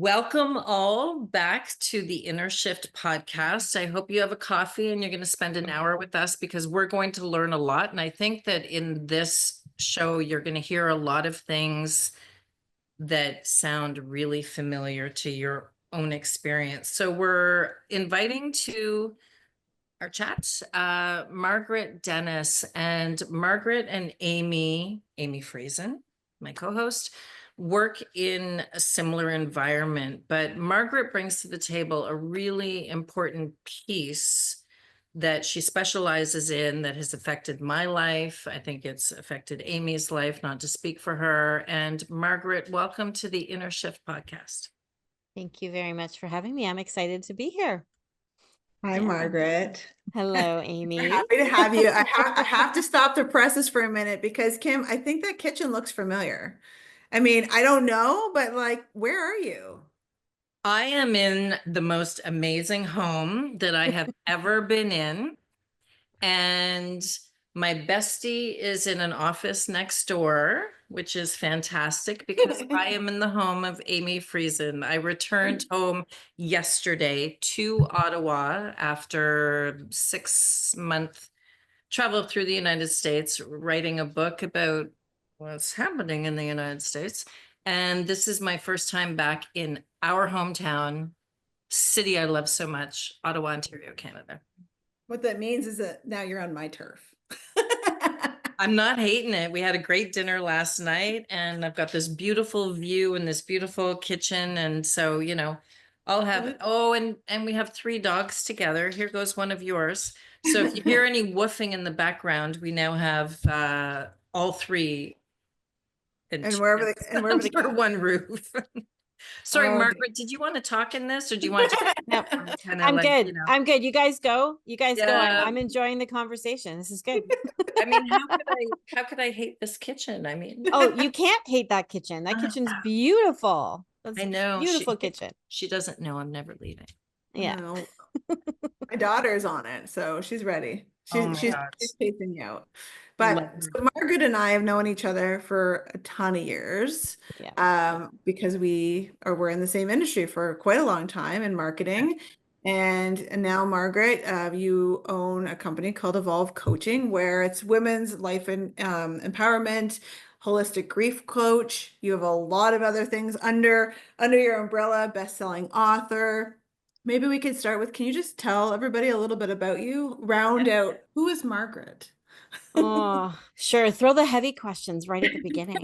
Welcome all back to the Inner Shift podcast. I hope you have a coffee and you're going to spend an hour with us because we're going to learn a lot. And I think that in this show, you're going to hear a lot of things that sound really familiar to your own experience. So we're inviting to our chat, Margaret Dennis, and Margaret and Amy Friesen, my co-host, work in a similar environment, but Margaret brings to the table a really important piece that she specializes in that has affected my life. I think it's affected Amy's life, not to speak for her. And Margaret, welcome to the Inner Shift podcast. Thank you very much for having me. I'm excited to be here. Hi, Margaret. Hello, Amy. Happy to have you. I have to stop the presses for a minute because Kim, I think that kitchen looks familiar. I mean, I don't know, but like, where are you? I am in the most amazing home that I have ever been in. And my bestie is in an office next door, which is fantastic because I am in the home of Amy Friesen. I returned home yesterday to Ottawa after 6 month travel through the United States, writing a book about what's happening in the United States. And this is my first time back in our hometown, city I love so much, Ottawa, Ontario, Canada. What that means is that now you're on my turf. I'm not hating it. We had a great dinner last night and I've got this beautiful view and this beautiful kitchen. And so, I'll have, and we have 3 dogs together. Here goes one of yours. So if you hear any woofing in the background, we now have all 3 and wherever they under one roof. Sorry, Margaret, did you want to talk in this or do you want to? No, I'm good. I'm good. You guys go. Go. I'm enjoying the conversation. This is good. I mean, how could I hate this kitchen? I mean, oh, you can't hate that kitchen. That kitchen's beautiful. That's I know. Beautiful kitchen. She doesn't know I'm never leaving. Yeah. No. My daughter's on it, so she's ready. She's chasing you out. But so Margaret and I have known each other for a ton of years, because we're in the same industry for quite a long time in marketing. And now, Margaret, you own a company called Evolve Coaching, where it's women's life and empowerment, holistic grief coach. You have a lot of other things under your umbrella, best-selling author. Maybe we could start with, can you just tell everybody a little bit about you? Round out, who is Margaret? Oh, sure. Throw the heavy questions right at the beginning.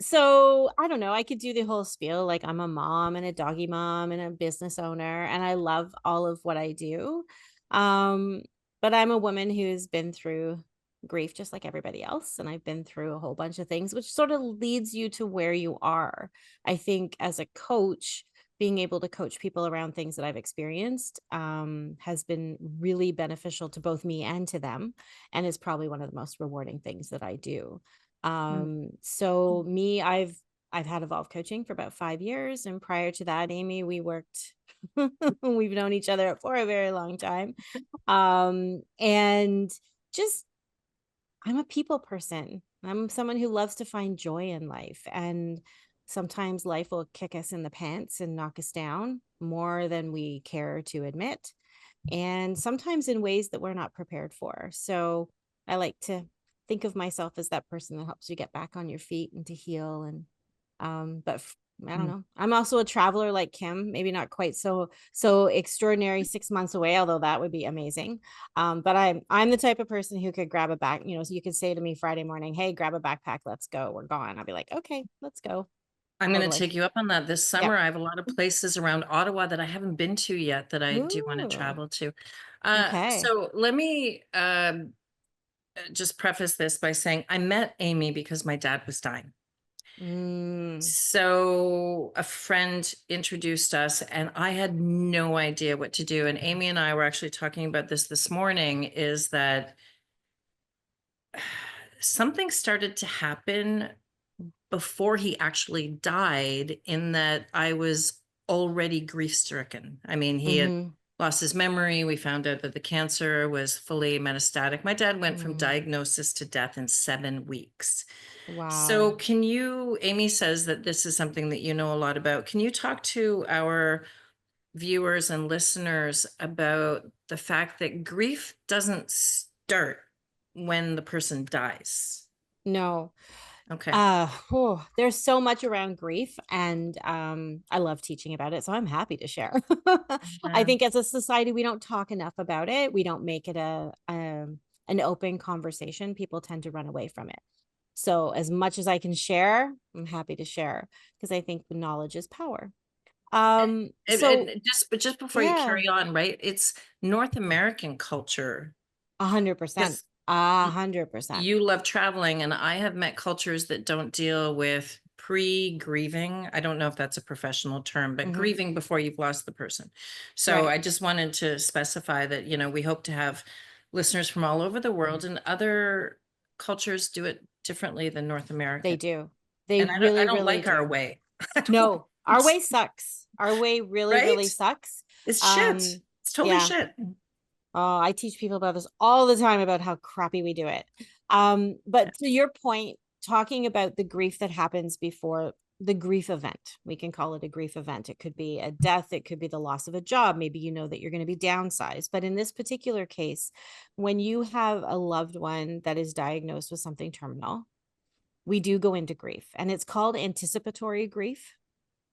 So I don't know, I could do the whole spiel. Like, I'm a mom and a doggy mom and a business owner, and I love all of what I do. But I'm a woman who's been through grief just like everybody else. And I've been through a whole bunch of things, which sort of leads you to where you are. I think as a coach, being able to coach people around things that I've experienced has been really beneficial to both me and to them, and is probably one of the most rewarding things that I do. So me, I've had Evolve Coaching for about 5 years, and prior to that, Amy, we worked. We've known each other for a very long time, and just I'm a people person. I'm someone who loves to find joy in life, and sometimes life will kick us in the pants and knock us down more than we care to admit, and sometimes in ways that we're not prepared for. So I like to think of myself as that person that helps you get back on your feet and to heal. And I don't know. I'm also a traveler like Kim, maybe not quite so extraordinary 6 months away, although that would be amazing. But I'm the type of person who could grab a back, so you could say to me Friday morning, hey, grab a backpack, let's go, we're gone. I'll be like, okay, let's go. I'm going to take you up on that. This summer, I have a lot of places around Ottawa that I haven't been to yet that I do want to travel to. So let me just preface this by saying I met Amy because my dad was dying. So a friend introduced us and I had no idea what to do. And Amy and I were actually talking about this morning, is that something started to happen before he actually died, in that I was already grief stricken. I mean, he had lost his memory. We found out that the cancer was fully metastatic. My dad went from diagnosis to death in 7 weeks. So Wow. can you, Amy says that this is something that you know a lot about. Can you talk to our viewers and listeners about the fact that grief doesn't start when the person dies? No. Okay. There's so much around grief, and I love teaching about it, so I'm happy to share. I think as a society, we don't talk enough about it. We don't make it an open conversation. People tend to run away from it. So as much as I can share, I'm happy to share, because I think the knowledge is power. So And just before you yeah, carry on, right? It's North American culture 100%, because 100%. you love traveling, and I have met cultures that don't deal with pre-grieving. I don't know if that's a professional term, but grieving before you've lost the person. So Right. I just wanted to specify that, you know, we hope to have listeners from all over the world, and other cultures do it differently than North They American. do. They And I really, don't really like our do. way. I don't No, our like- way sucks. Our way really, right? really sucks. It's shit. It's totally Yeah. shit. Oh, I teach people about this all the time, about how crappy we do it. But to your point, talking about the grief that happens before the grief event, we can call it a grief event. It could be a death, it could be the loss of a job. Maybe you know that you're going to be downsized. But in this particular case, when you have a loved one that is diagnosed with something terminal, we do go into grief, and it's called anticipatory grief.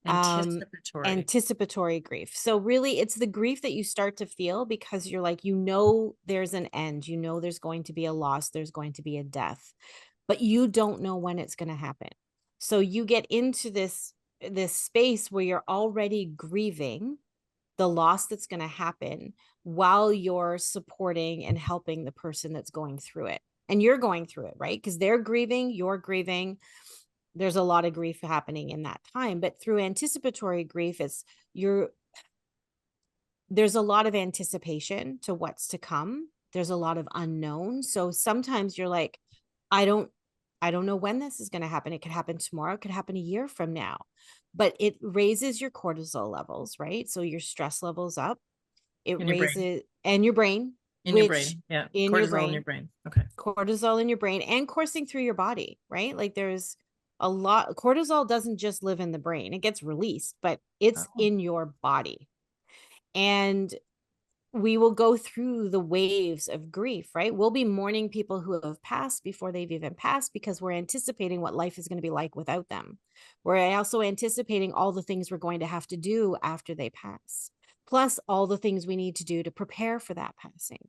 Anticipatory. Anticipatory grief. So really, it's the grief that you start to feel because you're like, you know, there's an end, you know, there's going to be a loss, there's going to be a death, but you don't know when it's going to happen. So you get into this space where you're already grieving the loss that's going to happen while you're supporting and helping the person that's going through it. And you're going through it, right? Because they're grieving, you're grieving. There's a lot of grief happening in that time. But through anticipatory grief, there's a lot of anticipation to what's to come. There's a lot of unknown. So sometimes you're like, I don't know when this is going to happen. It could happen tomorrow, it could happen a year from now. But it raises your cortisol levels, right? So your stress levels up. It In your brain. raises, and your brain, In your which brain. Yeah. in your Cortisol in brain, your brain. Okay. cortisol in your brain and coursing through your body, right? Like there's a lot. Cortisol doesn't just live in the brain, it gets released, but it's Oh. in your body. And we will go through the waves of grief, right? We'll be mourning people who have passed before they've even passed, because we're anticipating what life is going to be like without them. We're also anticipating all the things we're going to have to do after they pass, plus all the things we need to do to prepare for that passing.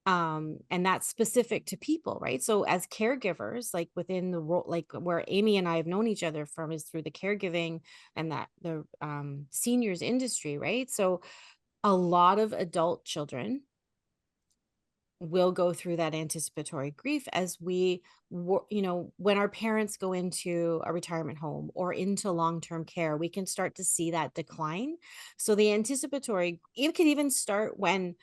And that's specific to people, right? So as caregivers, like within the role, like where Amy and I have known each other from is through the caregiving and that the seniors industry, right? So a lot of adult children will go through that anticipatory grief as we, you know, when our parents go into a retirement home or into long-term care, we can start to see that decline. So the anticipatory, it could even start when,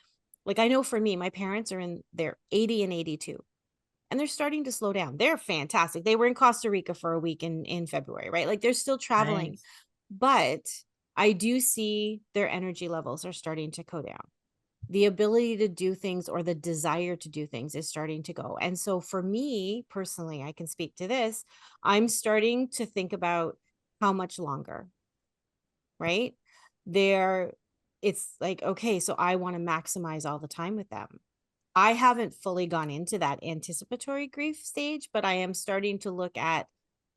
like, I know for me, my parents are in their 80 and 82, and they're starting to slow down. They're fantastic. They were in Costa Rica for a week in February, right? Like they're still traveling, Nice. but I do see their energy levels are starting to go down. The ability to do things or the desire to do things is starting to go. And so for me personally, I can speak to this. I'm starting to think about how much longer, right? It's like, okay, so I want to maximize all the time with them. I haven't fully gone into that anticipatory grief stage, but I am starting to look at,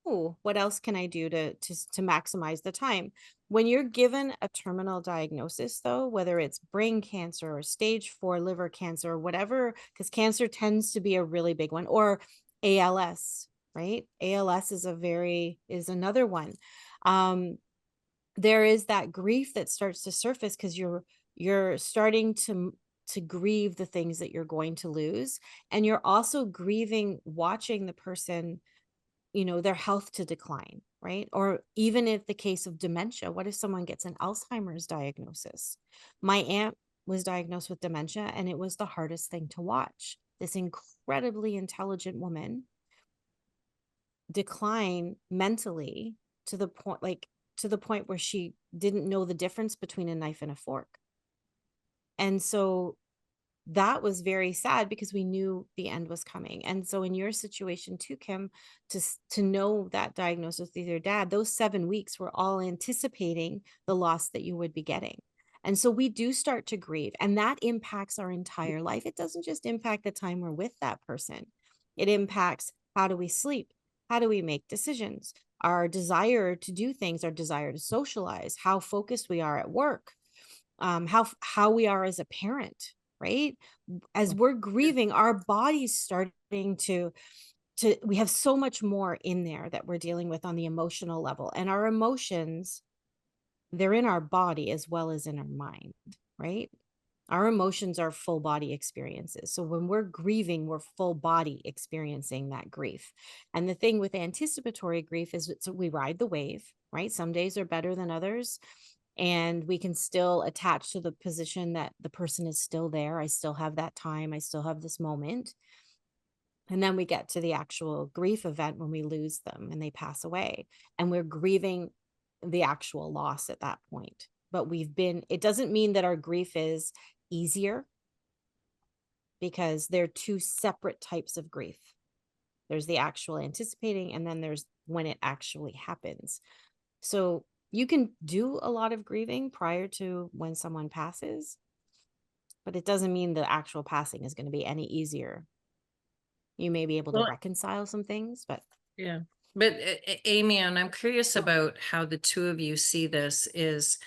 oh, what else can I do to maximize the time? When you're given a terminal diagnosis, though, whether it's brain cancer or stage 4 liver cancer or whatever, because cancer tends to be a really big one, or ALS, right? ALS is another one. There is that grief that starts to surface because you're starting to grieve the things that you're going to lose, and you're also grieving watching the person, you know, their health to decline, right? Or even if the case of dementia, what if someone gets an Alzheimer's diagnosis? My aunt was diagnosed with dementia, and it was the hardest thing to watch. This incredibly intelligent woman decline mentally to the point, like to the point where she didn't know the difference between a knife and a fork. And so that was very sad because we knew the end was coming. And so in your situation too, Kim, to know that diagnosis with your dad, those 7 weeks were all anticipating the loss that you would be getting. And so we do start to grieve, and that impacts our entire life. It doesn't just impact the time we're with that person. It impacts, how do we sleep? How do we make decisions? Our desire to do things, our desire to socialize, how focused we are at work, how we are as a parent, right? As we're grieving, our body's starting to we have so much more in there that we're dealing with on the emotional level. And our emotions, they're in our body as well as in our mind, right? Our emotions are full body experiences. So when we're grieving, we're full body experiencing that grief. And the thing with anticipatory grief is we ride the wave, right? Some days are better than others. And we can still attach to the position that the person is still there. I still have that time. I still have this moment. And then we get to the actual grief event when we lose them and they pass away. And we're grieving the actual loss at that point. But it doesn't mean that our grief is easier, because they're two separate types of grief. There's the actual anticipating, and then there's when it actually happens. So you can do a lot of grieving prior to when someone passes, but it doesn't mean the actual passing is going to be any easier. You may be able to reconcile some things, but yeah. But Amy, and I'm curious about how the two of you see this is,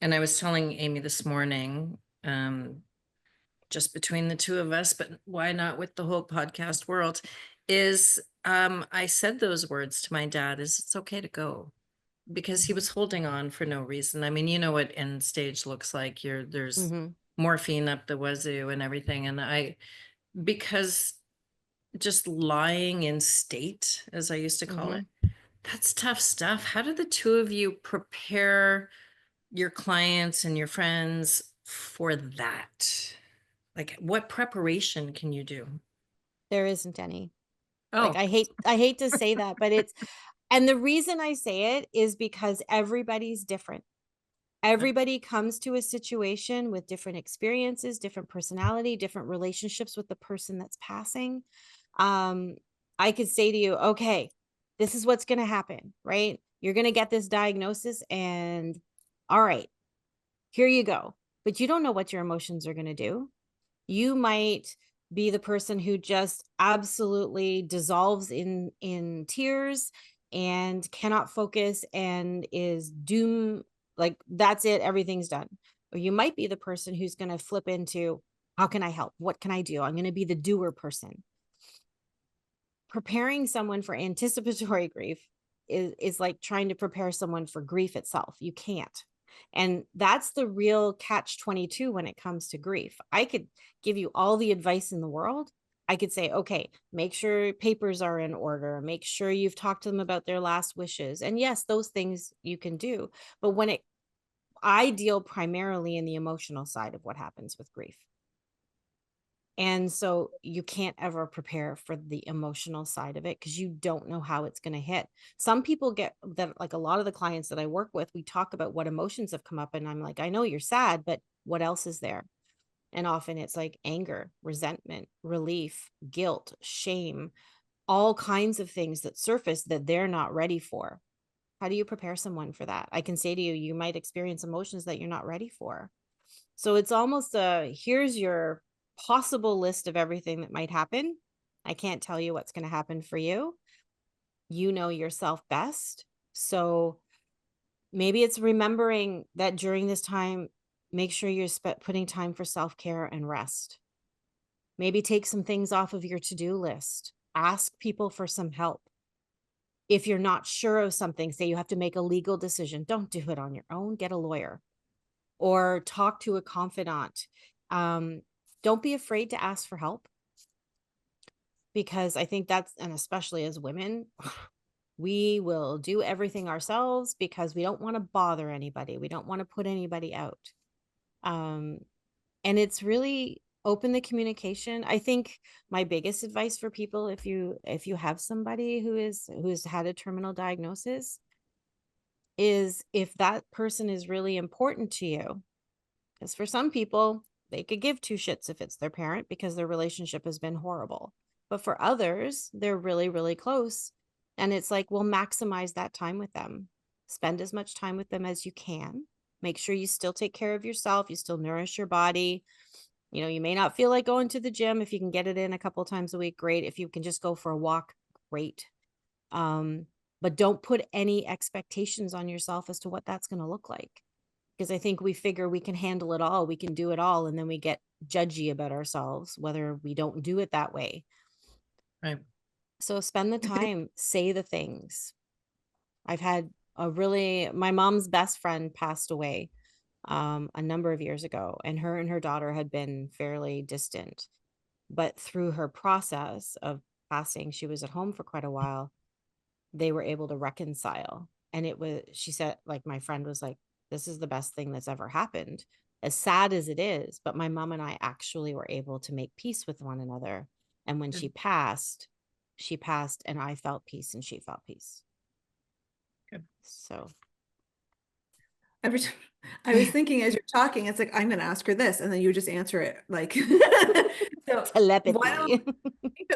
and I was telling Amy this morning, just between the two of us, but why not with the whole podcast world, is I said those words to my dad, is it's okay to go, because he was holding on for no reason. I mean, you know what end stage looks like. There's morphine up the wazoo and everything. And because just lying in state, as I used to call it, that's tough stuff. How do the two of you prepare your clients and your friends for that? Like, what preparation can you do? there isn't any. Oh, Like, I hate to say that, but and the reason I say it is because everybody's different. Everybody comes to a situation with different experiences, different personality, different relationships with the person that's passing. I could say to you, okay, this is what's going to happen, right? You're going to get this diagnosis, and all right, here you go. But you don't know what your emotions are going to do. You might be the person who just absolutely dissolves in tears and cannot focus and is doom, like that's it, everything's done. Or you might be the person who's going to flip into, how can I help? What can I do? I'm going to be the doer person. Preparing someone for anticipatory grief is like trying to prepare someone for grief itself. You can't. And that's the real catch-22 when it comes to grief. I could give you all the advice in the world. I could say, okay, make sure papers are in order. Make sure you've talked to them about their last wishes. And yes, those things you can do. But I deal primarily in the emotional side of what happens with grief. And so you can't ever prepare for the emotional side of it because you don't know how it's going to hit. Some people get that, like a lot of the clients that I work with, we talk about what emotions have come up. And I'm like, I know you're sad, but what else is there? And often it's like anger, resentment, relief, guilt, shame, all kinds of things that surface that they're not ready for. How do you prepare someone for that? I can say to you, you might experience emotions that you're not ready for. So it's almost here's your possible list of everything that might happen. I can't tell you what's going to happen for you. You know yourself best. So maybe it's remembering that during this time, make sure you're putting time for self-care and rest. Maybe take some things off of your to-do list. Ask people for some help. If you're not sure of something, say you have to make a legal decision, don't do it on your own. Get a lawyer or talk to a confidant. Don't be afraid to ask for help, because I think and especially as women, we will do everything ourselves because we don't want to bother anybody. We don't want to put anybody out. And it's really open the communication. I think my biggest advice for people, if you have somebody who's had a terminal diagnosis, is if that person is really important to you, Because for some people, they could give two shits if it's their parent because their relationship has been horrible. But for others, they're really, really close. And it's like, well, maximize that time with them. Spend as much time with them as you can. Make sure you still take care of yourself. You still nourish your body. You know, you may not feel like going to the gym. If you can get it in a couple times a week, great. If you can just go for a walk, great. But don't put any expectations on yourself as to what that's going to look like. Because I think we figure we can handle it all, we can do it all, and then we get judgy about ourselves, whether we don't do it that way. Right. So spend the time, say the things. I've had my mom's best friend passed away a number of years ago, and her daughter had been fairly distant. But through her process of passing, she was at home for quite a while, they were able to reconcile. And she said, like, my friend was like, this is the best thing that's ever happened, as sad as it is. But my mom and I actually were able to make peace with one another. And when she passed, and I felt peace and she felt peace. Good. So I was thinking as you're talking, it's like, I'm going to ask her this, and then you just answer it. Like, so telepathy.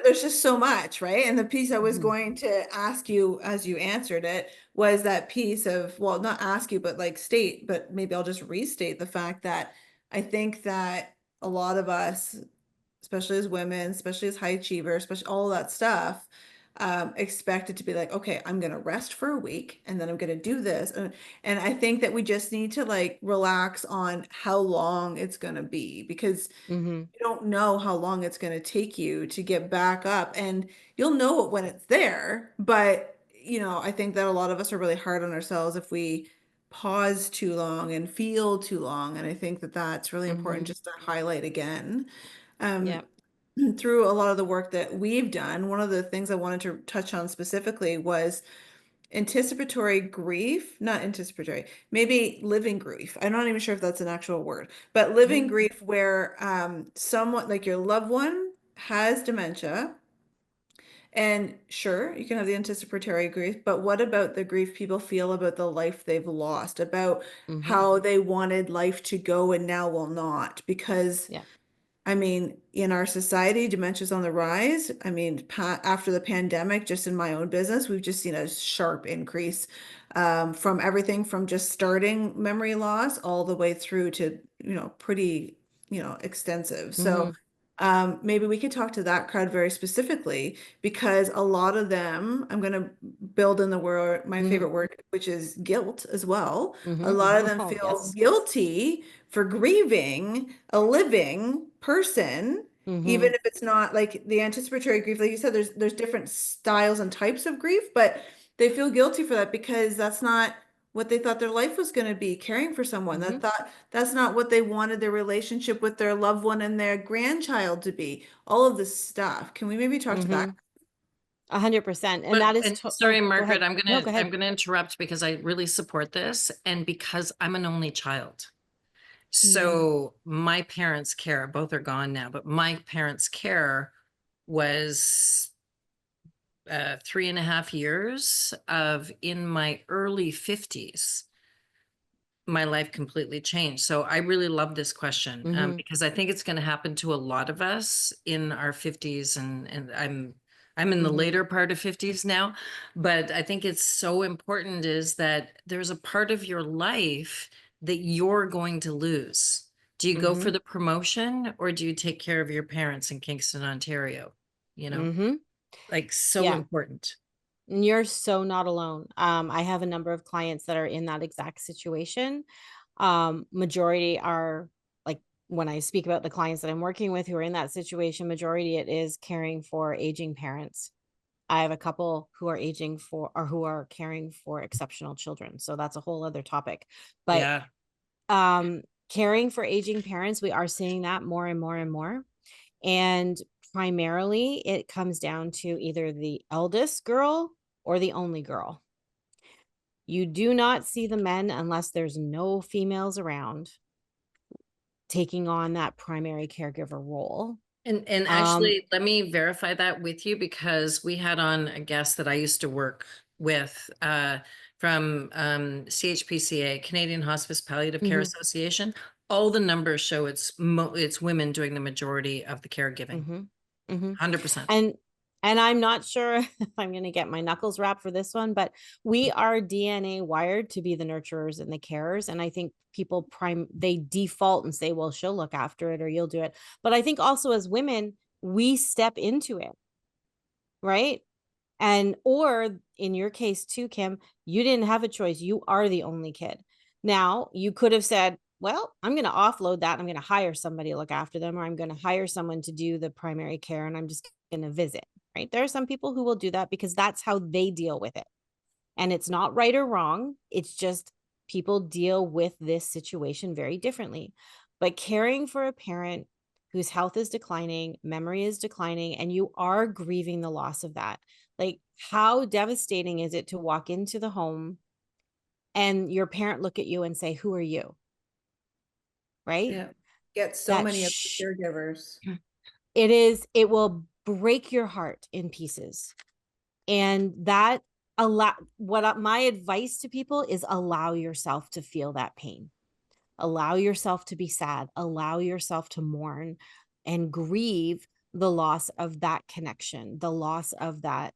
there's just so much, right? And the piece I was Mhm. going to ask you as you answered it was that piece of, well, not ask you, but like state, but maybe I'll just restate the fact that I think that a lot of us, especially as women, especially as high achievers, especially all that stuff, expect it to be like, okay, I'm going to rest for a week and then I'm going to do this. And I think that we just need to like relax on how long it's going to be, because Mhm. you don't know how long it's going to take you to get back up, and you'll know it when it's there. But, I think that a lot of us are really hard on ourselves if we pause too long and feel too long. And I think that that's really important Mhm. just to highlight again. Um, Yep. through a lot of the work that we've done, one of the things I wanted to touch on specifically was anticipatory grief, not anticipatory, maybe living grief. I'm not even sure if that's an actual word, but living Mhm. grief where someone like your loved one has dementia. And sure, you can have the anticipatory grief, but what about the grief people feel about the life they've lost, about Mhm. how they wanted life to go and now will not? Because Yeah. I mean, in our society, dementia's on the rise. I mean, after the pandemic, just in my own business, we've just seen a sharp increase from everything from just starting memory loss all the way through to, pretty, extensive. So Mhm. maybe we could talk to that crowd very specifically, because a lot of them, I'm going to build in the word, my Mhm. favorite word, which is guilt as well. A Mhm. lot of them Oh, feel yes. guilty for grieving a living person, even Mhm. if it's not like the anticipatory grief. Like you said, there's different styles and types of grief, but they feel guilty for that because that's not what they thought their life was going to be, caring for someone. Mhm. That's not what they wanted their relationship with their loved one and their grandchild to be. All of this stuff. Can we maybe talk to that? Mhm. 100%. And But, that is and sorry, go Margaret, ahead. No, go I'm ahead. gonna interrupt because I really support this, and because I'm an only child. Mm. So my parents' care, both are gone now, but my parents' care was 3.5 years of in my early 50s. My life completely changed. So I really love this question Mhm. because I think it's going to happen to a lot of us in our 50s, and I'm in the Mhm. later part of 50s now, but I think it's so important is that there's a part of your life that you're going to lose. Do you go for Mhm. the promotion or do you take care of your parents in Kingston, Ontario? Mhm. Like so Yeah. important. And you're so not alone. I have a number of clients that are in that exact situation. Majority are like, when I speak about the clients that I'm working with who are in that situation, majority it is caring for aging parents. I have a couple who are aging for or who are caring for exceptional children. So that's a whole other topic. But Yeah. caring for aging parents, we are seeing that more and more and more. And primarily it comes down to either the eldest girl or the only girl. You do not see the men unless there's no females around taking on that primary caregiver role. And Um, actually, let me verify that with you because we had on a guest that I used to work with from CHPCA, Canadian Hospice Palliative Care mhm, Association. all the numbers show it's women doing the majority of the caregiving. 100%. And I'm not sure if I'm going to get my knuckles wrapped for this one, but we are DNA wired to be the nurturers and the carers. And I think people they default and say, well, she'll look after it or you'll do it. But I think also as women, we step into it, right? And, or in your case too, Kim, you didn't have a choice. You are the only kid. Now you could have said, well, I'm going to offload that. I'm going to hire somebody to look after them, or I'm going to hire someone to do the primary care and I'm just going to visit, right? There are some people who will do that because that's how they deal with it. And it's not right or wrong. It's just people deal with this situation very differently. But caring for a parent whose health is declining, memory is declining, and you are grieving the loss of that. Like, how devastating is it to walk into the home and your parent look at you and say, who are you? Right? Yeah. Get so many of the caregivers. It will break your heart in pieces. And that my advice to people is allow yourself to feel that pain. Allow yourself to be sad, allow yourself to mourn and grieve the loss of that connection, the loss of that,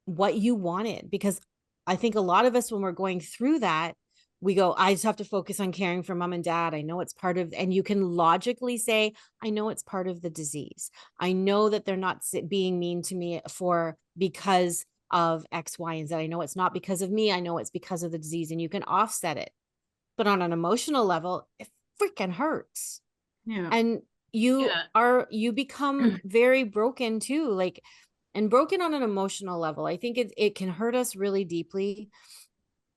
what you wanted. Because I think a lot of us, when we're going through that, we go, I just have to focus on caring for mom and dad. I know it's part of, and you can logically say, I know it's part of the disease. I know that they're not being mean to me because of X, Y, and Z. I know it's not because of me. I know it's because of the disease, and you can offset it. But on an emotional level, it freaking hurts. Yeah. And you become very broken too. Like, and broken on an emotional level. I think it can hurt us really deeply.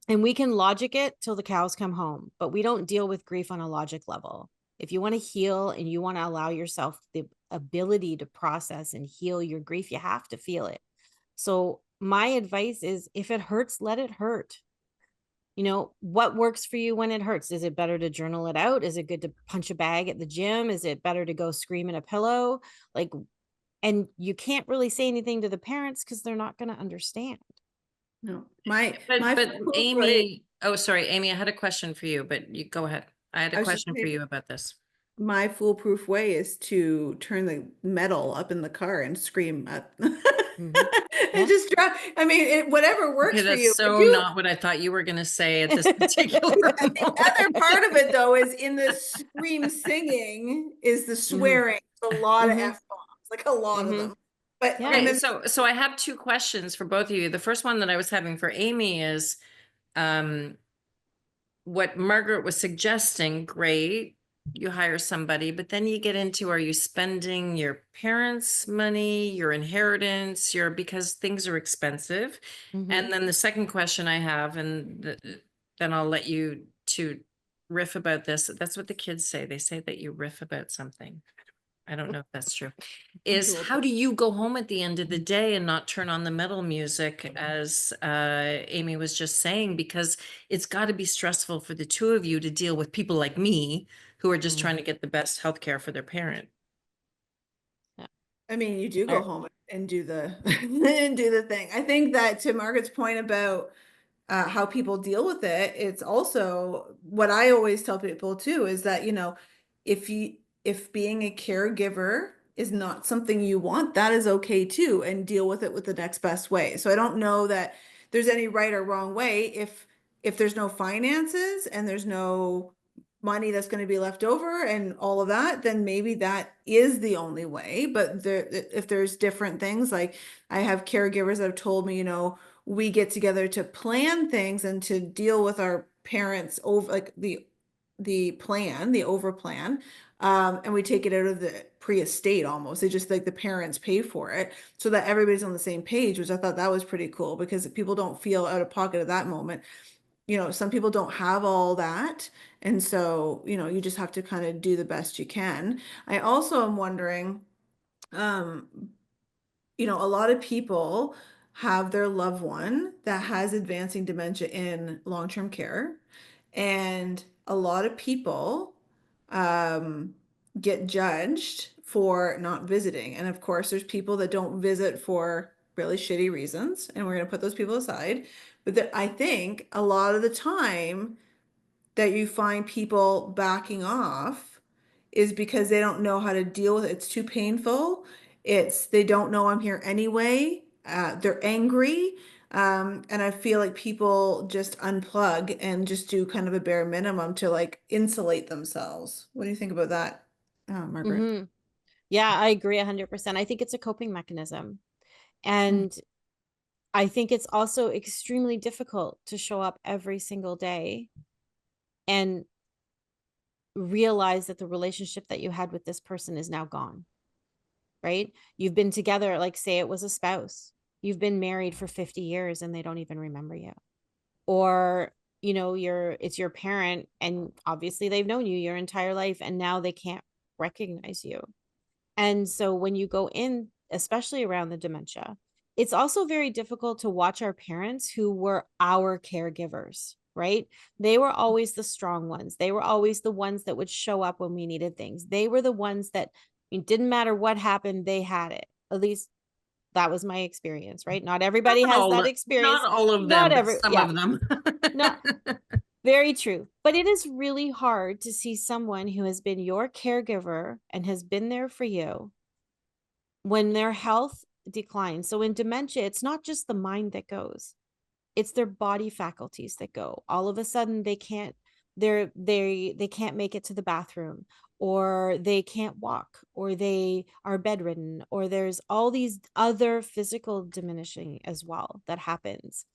And we can logic it till the cows come home, but we don't deal with grief on a logic level. If you want to heal and you want to allow yourself the ability to process and heal your grief, you have to feel it. So my advice is, if it hurts, let it hurt. You know, what works for you when it hurts? Is it better to journal it out? Is it good to punch a bag at the gym? Is it better to go scream in a pillow? Like, and you can't really say anything to the parents because they're not going to understand. No, but Amy, oh, sorry, Amy, I had a question for you, but you go ahead. I had a question for you about this. My foolproof way is to turn the metal up in the car and scream at and just drive. I mean, whatever works for you. That's so not what I thought you were going to say at this particular moment. The other part of it, though, is in the scream singing is the swearing. A lot of F-bombs, like a lot of them. But okay, so I have two questions for both of you. The first one that I was having for Amy is what Margaret was suggesting. Great, you hire somebody, but then you get into, are you spending your parents' money, your inheritance, because things are expensive? And then the second question I have, and then I'll let you to riff about this. That's what the kids say. They say that you riff about something. I don't know if that's true. Is how do you go home at the end of the day and not turn on the metal music, as Amy was just saying, because it's got to be stressful for the two of you to deal with people like me who are just trying to get the best healthcare for their parent. I mean, you do go home and do the and do the thing. I think that, to Margaret's point about how people deal with it, it's also what I always tell people too, is that, you know, if being a caregiver is not something you want, that is okay too, and deal with it with the next best way. So I don't know that there's any right or wrong way. If there's no finances and there's no money that's going to be left over and all of that, then maybe that is the only way. But if there's different things, like I have caregivers that have told me, you know, we get together to plan things and to deal with our parents over, like the over plan. And we take it out of the pre-estate almost. They just, like, the parents pay for it so that everybody's on the same page, which I thought that was pretty cool, because people don't feel out of pocket at that moment. You know, some people don't have all that. And so, you know, you just have to kind of do the best you can. I also am wondering, you know, a lot of people have their loved one that has advancing dementia in long-term care. And a lot of people get judged for not visiting. And of course, there's people that don't visit for really shitty reasons, and we're going to put those people aside. But I think a lot of the time, that you find people backing off is because they don't know how to deal with it. It's too painful. They don't know I'm here anyway. They're angry. And I feel like people just unplug and just do kind of a bare minimum to like insulate themselves. What do you think about that, Margaret? Mm-hmm. Yeah, I agree 100%. I think it's a coping mechanism. And I think it's also extremely difficult to show up every single day and realize that the relationship that you had with this person is now gone, right? You've been together, like say it was a spouse. You've been married for 50 years and they don't even remember you. Or, you know, it's your parent and obviously they've known you your entire life and now they can't recognize you. And so when you go in, especially around the dementia, it's also very difficult to watch our parents who were our caregivers, right? They were always the strong ones. They were always the ones that would show up when we needed things. They were the ones that it didn't matter what happened, they had it. At least that was my experience, right? Not everybody has that experience. Not all of them, but some of them. Not very true. But it is really hard to see someone who has been your caregiver and has been there for you when their health declines. So in dementia, it's not just the mind that goes, it's their body faculties that go. All of a sudden they can't make it to the bathroom, or they can't walk, or they are bedridden, or there's all these other physical diminishing as well that happens.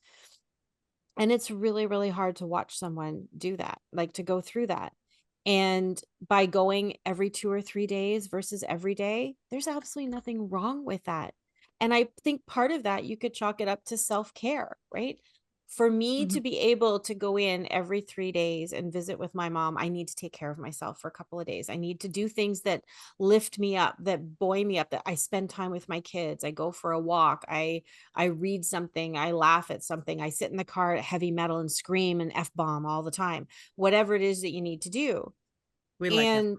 And it's really, really hard to watch someone do that, like to go through that. And by going every 2 or 3 days versus every day, there's absolutely nothing wrong with that. And I think part of that, you could chalk it up to self-care, right? For me to be able to go in every 3 days and visit with my mom, I need to take care of myself for a couple of days. I need to do things that lift me up, that buoy me up, that I spend time with my kids. I go for a walk. I read something. I laugh at something. I sit in the car at heavy metal and scream and F-bomb all the time. Whatever it is that you need to do. We like it. And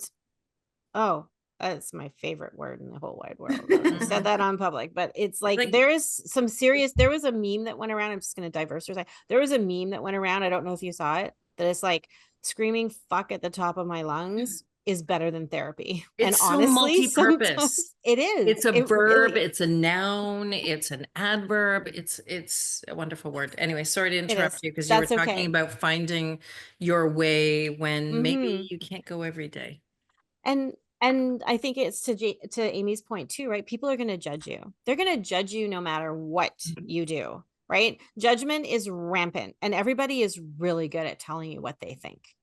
oh, that's my favorite word in the whole wide world. I said that on public, but it's like there is some serious, there was a meme that went around. I'm just going to diverse. There was a meme that went around. I don't know if you saw it, that it's like screaming fuck at the top of my lungs is better than therapy. It's and so honestly, multi-purpose. It is. It's a It verb, really, it's a noun, it's an adverb, it's a wonderful word. Anyway, sorry to interrupt you because you were that's talking okay. about finding your way when maybe Mhm. you can't go every day. And I think it's to Amy's point too, right? People are going to judge you. They're going to judge you no matter what you do, right? Judgment is rampant and everybody is really good at telling you what they think.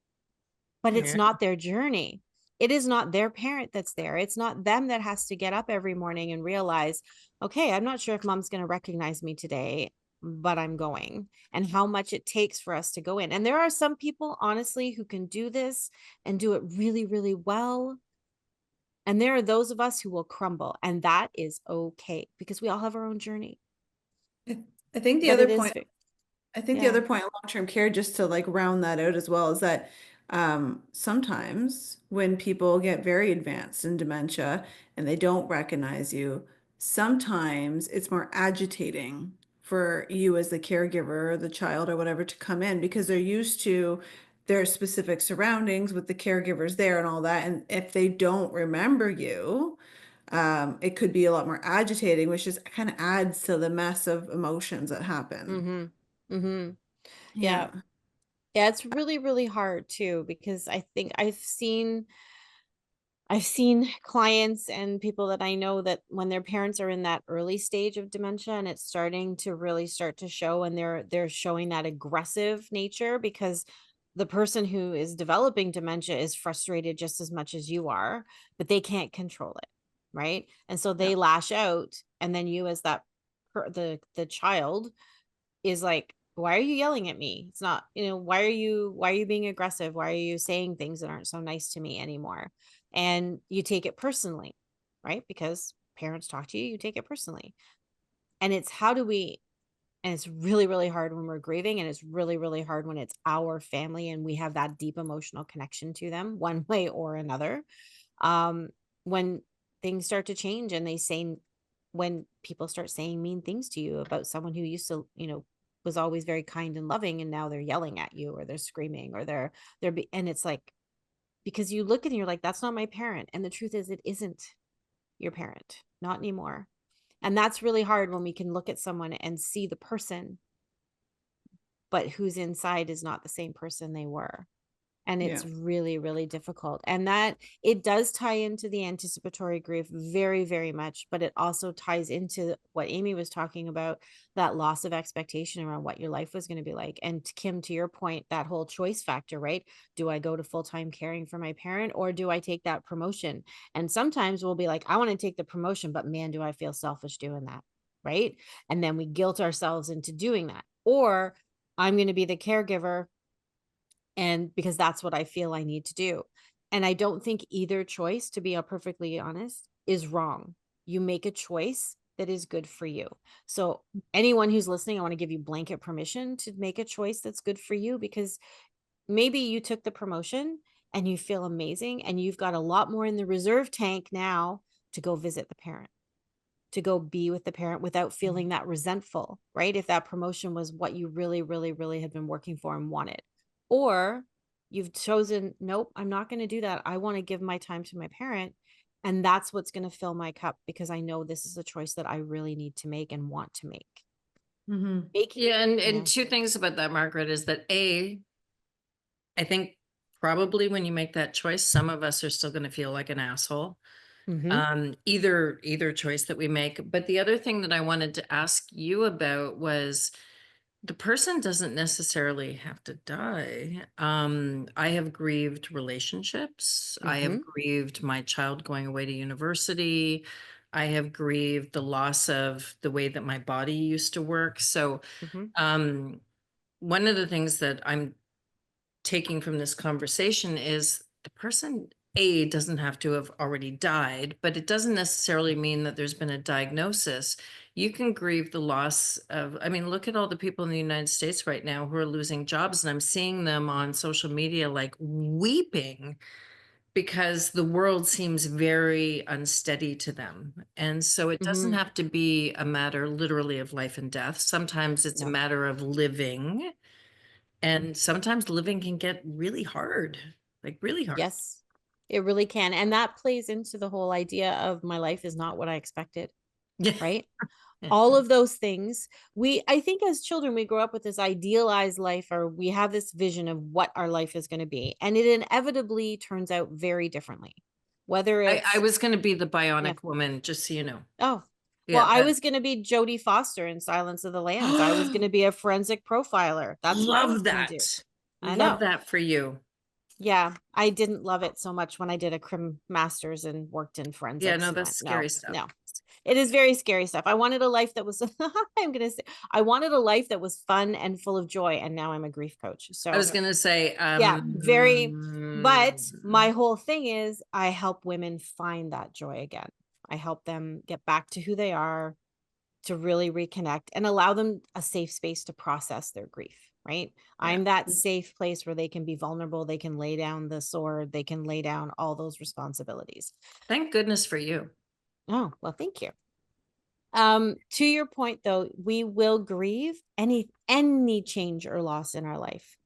But it's Yeah. not their journey. It is not their parent that's there. It's not them that has to get up every morning and realize, okay, I'm not sure if mom's going to recognize me today, but I'm going, and how much it takes for us to go in. And there are some people, honestly, who can do this and do it really, really well. And there are those of us who will crumble, and that is okay because we all have our own journey. I think the But other it is, point I think the other point in long-term care, just to like round that out as well, is that sometimes when people get very advanced in dementia and they don't recognize you, sometimes it's more agitating for you as the caregiver or the child or whatever to come in because they're used to their specific surroundings with the caregivers there and all that. And if they don't remember you, it could be a lot more agitating, which just kind of adds to the mess of emotions that happen. Mm-hmm. Mm-hmm. Yeah. Yeah. Yeah, it's really, really hard too, because I think I've seen clients and people that I know that when their parents are in that early stage of dementia and it's starting to really start to show, and they're showing that aggressive nature because the person who is developing dementia is frustrated just as much as you are, but they can't control it, right? And so Yeah. they lash out, and then you as the child is like, why are you yelling at me? It's not, why are you being aggressive? Why are you saying things that aren't so nice to me anymore? And you take it personally, right? Because parents talk to you, you take it personally. And it's really, really hard when we're grieving, and it's really, really hard when it's our family and we have that deep emotional connection to them one way or another. Um, when things start to change and when people start saying mean things to you about someone who used to, was always very kind and loving, and now they're yelling at you, or they're screaming, or and it's like, because you look and you're like, that's not my parent. And the truth is, it isn't your parent, not anymore. And that's really hard when we can look at someone and see the person, but who's inside is not the same person they were. And it's really, really difficult. And that it does tie into the anticipatory grief very, very much, but it also ties into what Amy was talking about, that loss of expectation around what your life was going to be like. And Kim, to your point, that whole choice factor, right? Do I go to full-time caring for my parent, or do I take that promotion? And sometimes we'll be like, I want to take the promotion, but man, do I feel selfish doing that, right? And then we guilt ourselves into doing that. Or I'm going to be the caregiver, and because that's what I feel I need to do. And I don't think either choice, to be perfectly honest, is wrong. You make a choice that is good for you. So anyone who's listening, I want to give you blanket permission to make a choice that's good for you, because maybe you took the promotion and you feel amazing, and you've got a lot more in the reserve tank now to go visit the parent, to go be with the parent without feeling that resentful, right? If that promotion was what you really, really, really had been working for and wanted. Or you've chosen, nope, I'm not going to do that. I want to give my time to my parent. And that's what's going to fill my cup, because I know this is a choice that I really need to make and want to make. Yeah. And two things about that, Margaret, is that I think probably when you make that choice, some of us are still going to feel like an asshole. Either choice that we make. But the other thing that I wanted to ask you about was, the person doesn't necessarily have to die. I have grieved relationships. I have grieved my child going away to university. I have grieved the loss of the way that my body used to work. So one of the things that I'm taking from this conversation is, the person doesn't have to have already died, but it doesn't necessarily mean that there's been a diagnosis. You can grieve the loss of, I mean, look at all the people in the United States right now who are losing jobs, and I'm seeing them on social media like weeping because the world seems very unsteady to them. And so it doesn't have to be a matter literally of life and death. Sometimes it's a matter of living. And sometimes living can get really hard, like really hard. Yes, it really can. And that plays into the whole idea of my life is not what I expected, right? All of those things. I think as children, we grow up with this idealized life, or we have this vision of what our life is going to be. And it inevitably turns out very differently. Whether it's, I was going to be the bionic woman, just so you know. Oh, well, I was going to be Jodie Foster in Silence of the Lambs. I was going to be a forensic profiler. That's what I was going to do. I know. Love that for you. Yeah, I didn't love it so much when I did a crim master's and worked in forensics. Yeah, no, that's scary stuff. No, it is very scary stuff. I wanted a life that was, I wanted a life that was fun and full of joy. And now I'm a grief coach. So I was going to say, yeah, but my whole thing is I help women find that joy again. I help them get back to who they are, to really reconnect and allow them a safe space to process their grief, right? Yeah. I'm that safe place where they can be vulnerable. They can lay down the sword. They can lay down all those responsibilities. Thank goodness for you. Oh, well, thank you. To your point though, we will grieve any change or loss in our life.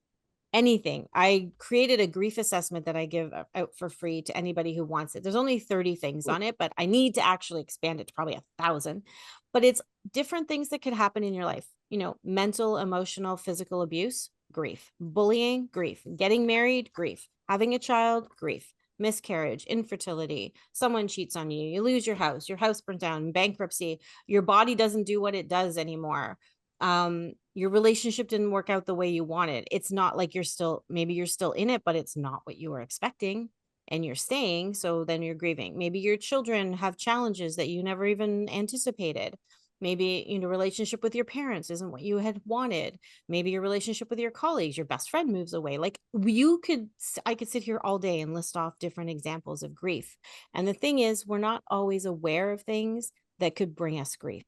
Anything. I created a grief assessment that I give out for free to anybody who wants it. There's only 30 things on it, but I need to actually expand it to probably 1,000. But it's different things that could happen in your life. You know, mental, emotional, physical abuse, grief, bullying, grief, getting married, grief, having a child, grief, miscarriage, infertility, someone cheats on you, you lose your house burns down, bankruptcy, your body doesn't do what it does anymore. Your relationship didn't work out the way you wanted. It's not like maybe you're still in it, but it's not what you were expecting and you're staying. So then you're grieving. Maybe your children have challenges that you never even anticipated. Maybe, relationship with your parents isn't what you had wanted. Maybe your relationship with your colleagues, your best friend moves away. Like I could sit here all day and list off different examples of grief. And the thing is, we're not always aware of things that could bring us grief.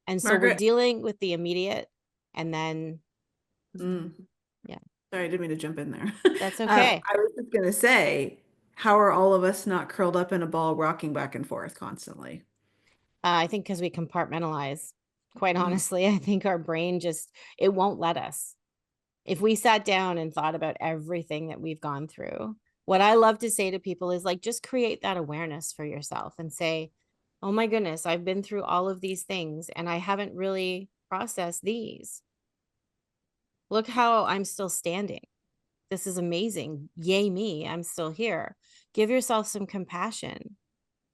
And so we're dealing with the immediate, and then, yeah. Sorry, I didn't mean to jump in there. That's okay. I was just going to say, how are all of us not curled up in a ball rocking back and forth constantly? I think because we compartmentalize. Quite honestly, I think our brain it won't let us. If we sat down and thought about everything that we've gone through, what I love to say to people is like, just create that awareness for yourself and say, oh my goodness, I've been through all of these things and I haven't really processed these. Look how I'm still standing. This is amazing. Yay me, I'm still here. Give yourself some compassion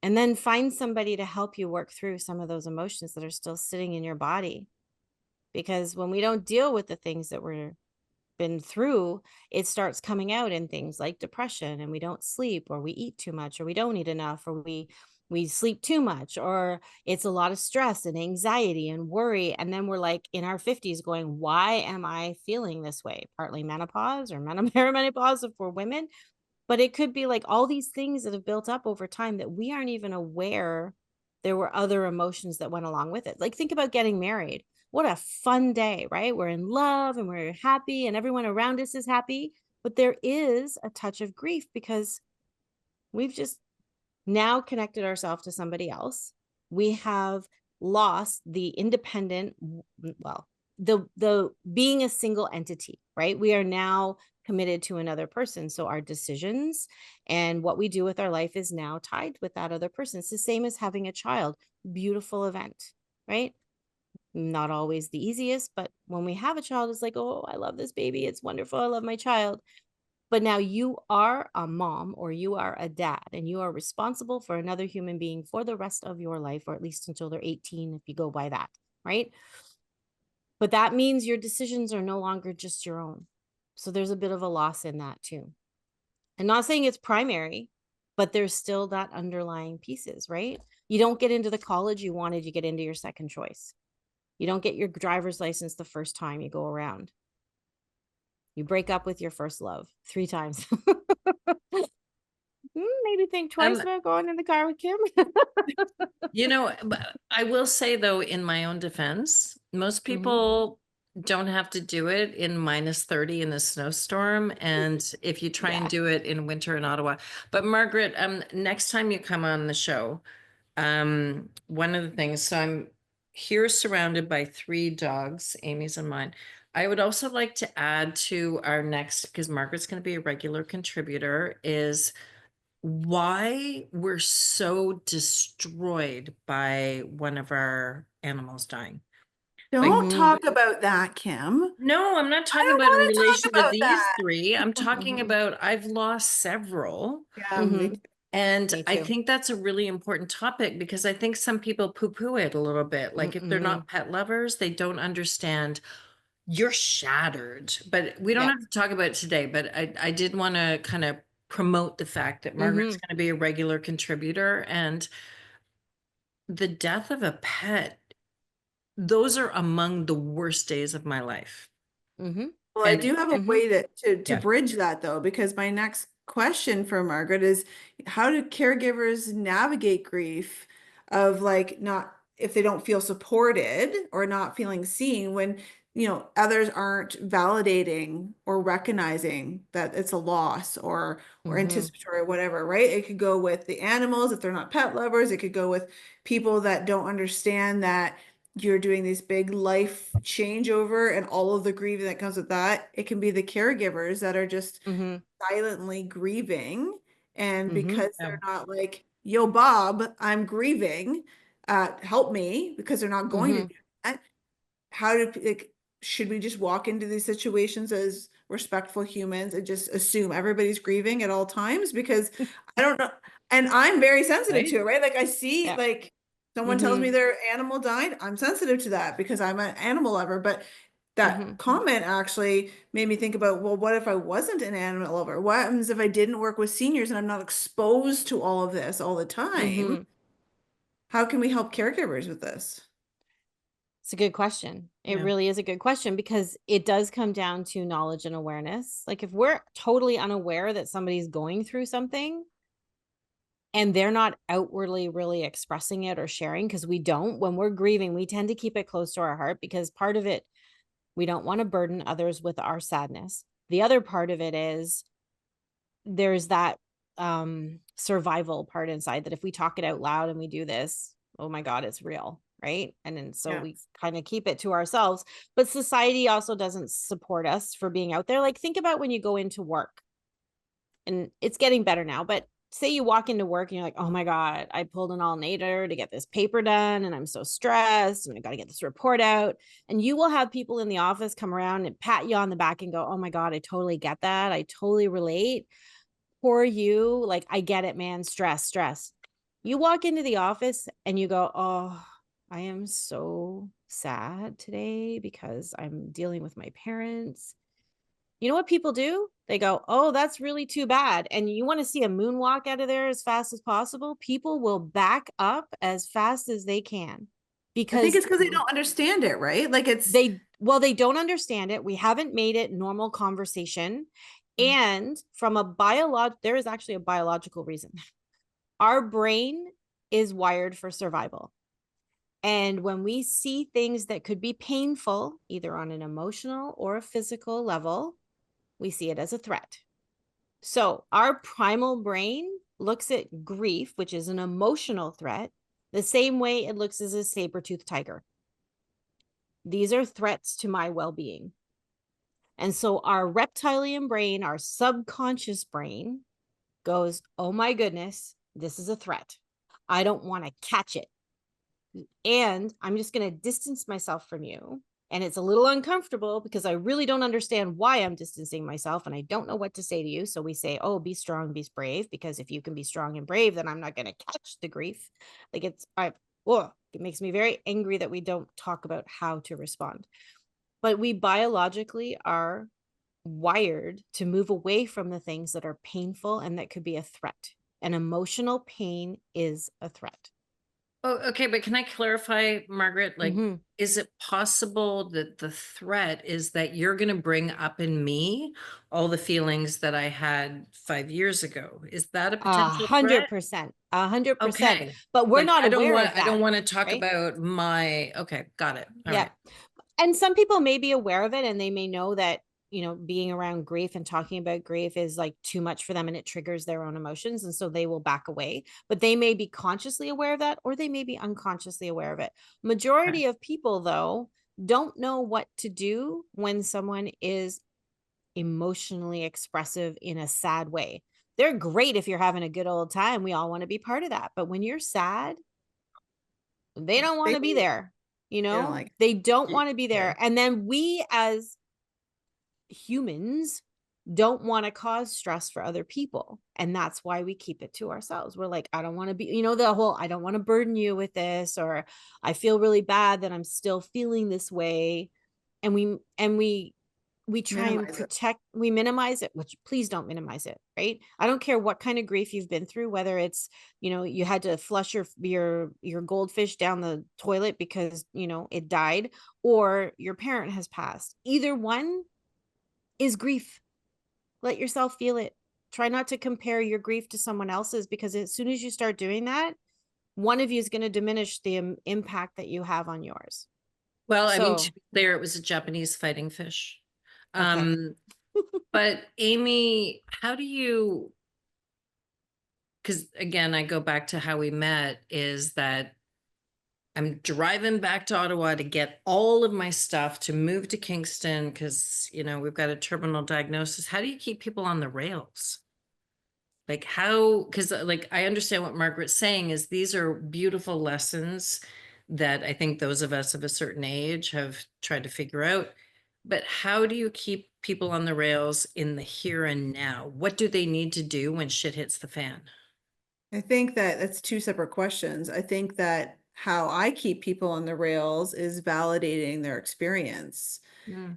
and then find somebody to help you work through some of those emotions that are still sitting in your body. Because when we don't deal with the things that we're been through, it starts coming out in things like depression, and we don't sleep, or we eat too much, or we don't eat enough, or we sleep too much, or it's a lot of stress and anxiety and worry. And then we're like in our 50s going, why am I feeling this way? Partly menopause or perimenopause for women, but it could be like all these things that have built up over time that we aren't even aware there were other emotions that went along with it. Like think about getting married. What a fun day, right? We're in love and we're happy and everyone around us is happy, but there is a touch of grief because we've just now connected ourselves to somebody else. We have lost the independent, well, the being a single entity, right? We are now committed to another person. So our decisions and what we do with our life is now tied with that other person. It's the same as having a child. Beautiful event, right? Not always the easiest, but when we have a child, it's like, oh, I love this baby. It's wonderful. I love my child. But now you are a mom or you are a dad and you are responsible for another human being for the rest of your life, or at least until they're 18, if you go by that, right? But that means your decisions are no longer just your own. So there's a bit of a loss in that too. I'm not saying it's primary, but there's still that underlying pieces, right? You don't get into the college you wanted, you get into your second choice. You don't get your driver's license the first time you go around. You break up with your first love 3 times. Maybe think twice about going in the car with Kim. I will say though, in my own defense, most people don't have to do it in -30 in a snowstorm. And if you try and do it in winter in Ottawa, but Margaret, next time you come on the show, one of the things, so I'm here surrounded by 3 dogs, Amy's and mine. I would also like to add to our next, because Margaret's going to be a regular contributor, is why we're so destroyed by one of our animals dying. Don't talk about that, Kim. No, I'm not I talking don't about in want to talk relation to about these that. 3. I'm talking about I've lost several. Yeah, And Me I too. think that's a really important topic because I think some people poo-poo it a little bit. Like if they're not pet lovers, they don't understand you're shattered. But we don't have to talk about it today. But I did want to kind of promote the fact that Margaret's going to be a regular contributor, and the death of a pet, those are among the worst days of my life. Well, I do have a way to bridge that though, because my next question for Margaret is how do caregivers navigate grief of like not if they don't feel supported or not feeling seen when others aren't validating or recognizing that it's a loss or anticipatory or whatever, right? It could go with the animals if they're not pet lovers. It could go with people that don't understand that you're doing this big life changeover and all of the grieving that comes with that. It can be the caregivers that are just silently grieving. And because they're not like, yo, Bob, I'm grieving, help me, because they're not going to do that. Should we just walk into these situations as respectful humans and just assume everybody's grieving at all times? Because I don't know. And I'm very sensitive to it, right? Like I see like someone tells me their animal died. I'm sensitive to that because I'm an animal lover. But that comment actually made me think about, well, what if I wasn't an animal lover? What happens if I didn't work with seniors and I'm not exposed to all of this all the time? How can we help caregivers with this? It's a good question. It really is a good question because it does come down to knowledge and awareness. Like if we're totally unaware that somebody's going through something and they're not outwardly really expressing it or sharing, because we don't, when we're grieving, we tend to keep it close to our heart because part of it, we don't want to burden others with our sadness. The other part of it is there's that survival part inside that if we talk it out loud and we do this, oh my God, it's real. right? And then so we kind of keep it to ourselves, but society also doesn't support us for being out there. Like, think about when you go into work, and it's getting better now, but say you walk into work and you're like, oh my God, I pulled an all-nighter to get this paper done and I'm so stressed and I got to get this report out. And you will have people in the office come around and pat you on the back and go, oh my God, I totally get that. I totally relate. Poor you. Like, I get it, man. Stress. You walk into the office and you go, oh, I am so sad today because I'm dealing with my parents. You know what people do? They go, oh, that's really too bad. And you want to see a moonwalk out of there as fast as possible? People will back up as fast as they can I think because it's because they don't understand it, right? Like they don't understand it. We haven't made it normal conversation. And from a there is actually a biological reason. Our brain is wired for survival. And when we see things that could be painful, either on an emotional or a physical level, we see it as a threat. So our primal brain looks at grief, which is an emotional threat, the same way it looks as a saber-toothed tiger. These are threats to my well-being. And so our reptilian brain, our subconscious brain, goes, oh my goodness, this is a threat. I don't want to catch it. And I'm just going to distance myself from you. And it's a little uncomfortable because I really don't understand why I'm distancing myself and I don't know what to say to you. So we say, oh, be strong, be brave, because if you can be strong and brave, then I'm not going to catch the grief. Like it makes me very angry that we don't talk about how to respond. But we biologically are wired to move away from the things that are painful and that could be a threat. And emotional pain is a threat. Oh, okay. But can I clarify, Margaret? Like, is it possible that the threat is that you're going to bring up in me all the feelings that I had 5 years ago? Is that a potential threat? 100%, 100%. Okay. But we're Like, not aware of that. I don't want to talk right? about my, okay, got it. All right. And some people may be aware of it and they may know that, you know, being around grief and talking about grief is like too much for them and it triggers their own emotions. And so they will back away, but they may be consciously aware of that, or they may be unconsciously aware of it. Majority of people, though, don't know what to do when someone is emotionally expressive in a sad way. They're great if you're having a good old time. We all want to be part of that. But when you're sad, they don't want to be there. You know, they don't want to be there. And then we as humans don't want to cause stress for other people. And that's why we keep it to ourselves. We're like, I don't want to be, you know, the whole, I don't want to burden you with this, or I feel really bad that I'm still feeling this way. And we try and protect, we minimize it, which please don't minimize it, right? I don't care what kind of grief you've been through, whether it's, you know, you had to flush your goldfish down the toilet because, you know, it died, or your parent has passed. Either one is grief. Let yourself feel it. Try not to compare your grief to someone else's, because as soon as you start doing that, one of you is going to diminish the impact that you have on yours. Well, I mean, to be clear, it was a Japanese fighting fish. But Amy, how do you, because again, I go back to how we met, is that I'm driving back to Ottawa to get all of my stuff to move to Kingston because, you know, we've got a terminal diagnosis. How do you keep people on the rails? Like how, because like I understand what Margaret's saying is these are beautiful lessons that I think those of us of a certain age have tried to figure out. But how do you keep people on the rails in the here and now? What do they need to do when shit hits the fan? I think that that's two separate questions. I think that how I keep people on the rails is validating their experience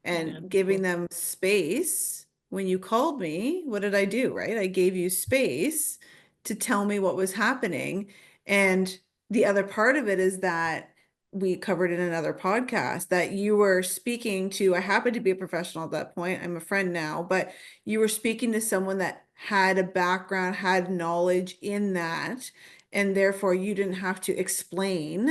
and giving them space. When you called me, what did I do, right? I gave you space to tell me what was happening. And the other part of it is that we covered in another podcast that you were speaking to, I happened to be a professional at that point. I'm a friend now, but you were speaking to someone that had a background, had knowledge in that, and therefore you didn't have to explain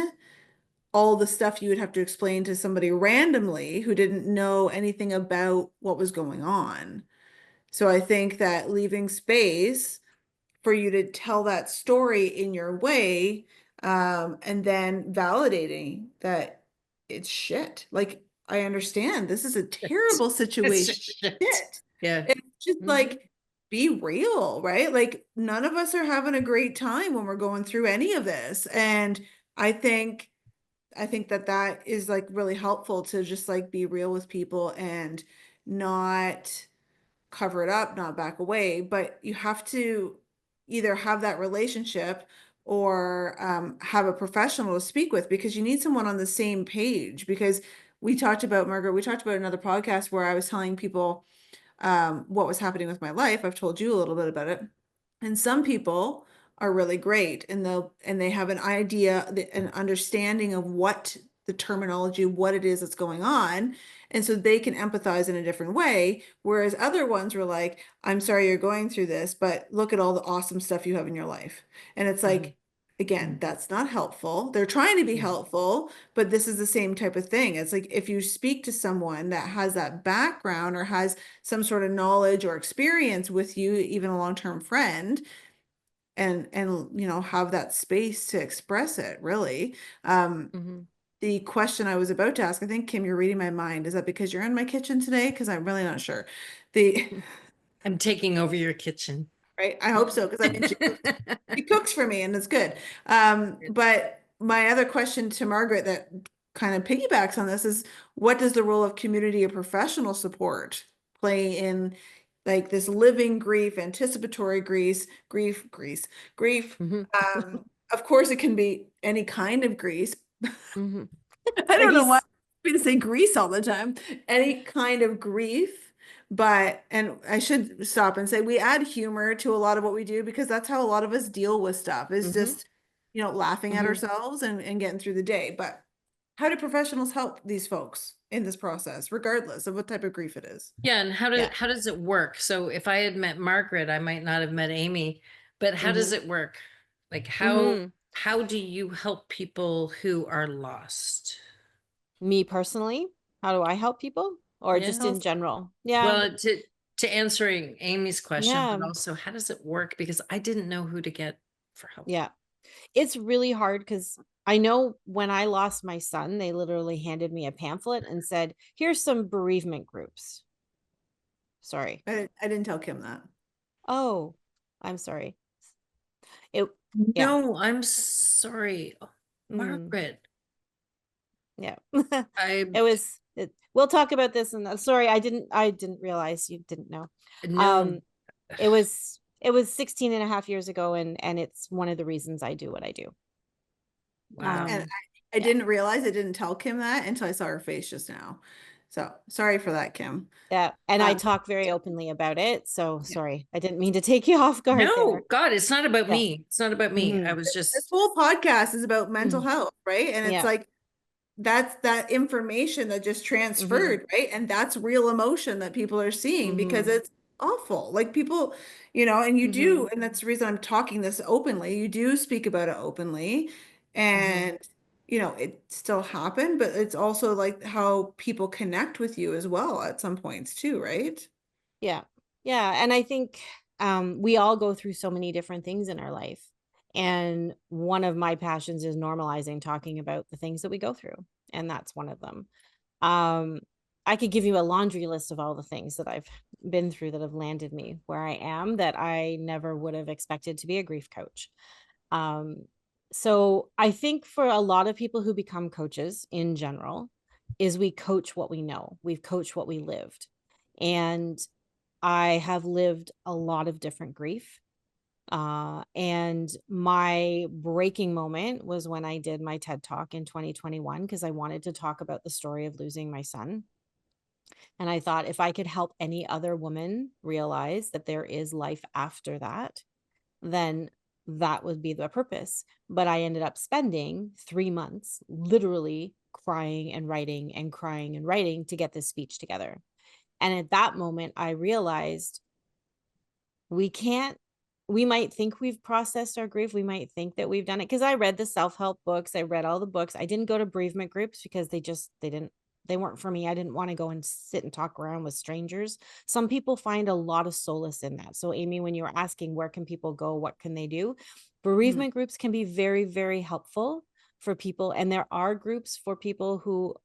all the stuff you would have to explain to somebody randomly who didn't know anything about what was going on. So I think that leaving space for you to tell that story in your way And then validating that it's shit. Like, I understand this is a terrible situation. Shit. Yeah. It's just like, be real, right? Like, none of us are having a great time when we're going through any of this. And I think that is like really helpful to just like be real with people and not cover it up, not back away, but you have to either have that relationship or have a professional to speak with, because you need someone on the same page. Because we talked about, Margaret, we talked about another podcast where I was telling people what was happening with my life. I've told you a little bit about it. And some people are really great and they have an idea, an understanding of what the terminology, what it is that's going on. And so they can empathize in a different way. Whereas other ones were like, I'm sorry you're going through this, but look at all the awesome stuff you have in your life. And it's like, again, that's not helpful. They're trying to be helpful, but this is the same type of thing. It's like if you speak to someone that has that background or has some sort of knowledge or experience with you, even a long-term friend, and have that space to express it, really. The question I was about to ask, I think, Kim, you're reading my mind. Is that because you're in my kitchen today? Because I'm really not sure. I'm taking over your kitchen. Right? I hope so, because I mean, she cooks for me and it's good. But my other question to Margaret that kind of piggybacks on this is, what does the role of community or professional support play in like this living grief, anticipatory grief? Of course, it can be any kind of grief. I don't know why I'm going to say grease all the time. Any kind of grief. But, and I should stop and say, we add humor to a lot of what we do, because that's how a lot of us deal with stuff, is just, laughing at ourselves and getting through the day. But how do professionals help these folks in this process, regardless of what type of grief it is? Yeah. And how does it work? So if I had met Margaret, I might not have met Amy, but how does it work? Like how do you help people who are lost? Me personally, how do I help people, or just in general? Yeah. Well, to answering Amy's question, but also how does it work? Because I didn't know who to get for help. Yeah. It's really hard because I know when I lost my son, they literally handed me a pamphlet and said, here's some bereavement groups. Sorry. I didn't tell Kim that. Oh, I'm sorry. No, I'm sorry. Margaret. Yeah. We'll talk about this, and sorry, I didn't realize you didn't know. No. It was 16 and a half years ago, and it's one of the reasons I do what I do. Wow. And I didn't realize, I didn't tell Kim that until I saw her face just now. So sorry for that, Kim. Yeah. And I talk very openly about it. So sorry, I didn't mean to take you off guard. No, there. God, it's not about me. It's not about me. I was just, this whole podcast is about mental health, right? And it's like, that's that information that just transferred, right? And that's real emotion that people are seeing, because it's awful. Like people, and you do, and that's the reason I'm talking this openly. You do speak about it openly, and it still happened, but it's also like how people connect with you as well at some points too, right? Yeah. Yeah. And I think we all go through so many different things in our life. And one of my passions is normalizing talking about the things that we go through. And that's one of them. I could give you a laundry list of all the things that I've been through that have landed me where I am, that I never would have expected to be a grief coach. So I think for a lot of people who become coaches in general, is we coach what we know. We've coached what we lived. And I have lived a lot of different grief. And my breaking moment was when I did my TED Talk in 2021, because I wanted to talk about the story of losing my son. And I thought, if I could help any other woman realize that there is life after that, then that would be the purpose. But I ended up spending 3 months literally crying and writing and crying and writing to get this speech together. And at that moment, I realized we might think we've processed our grief. We might think that we've done it, because I read the self-help books. I read all the books. I didn't go to bereavement groups because they didn't they weren't for me. I didn't want to go and sit and talk around with strangers. Some people find a lot of solace in that. So Amy, when you were asking where can people go, what can they do? Bereavement groups can be very, very helpful for people. And there are groups for people who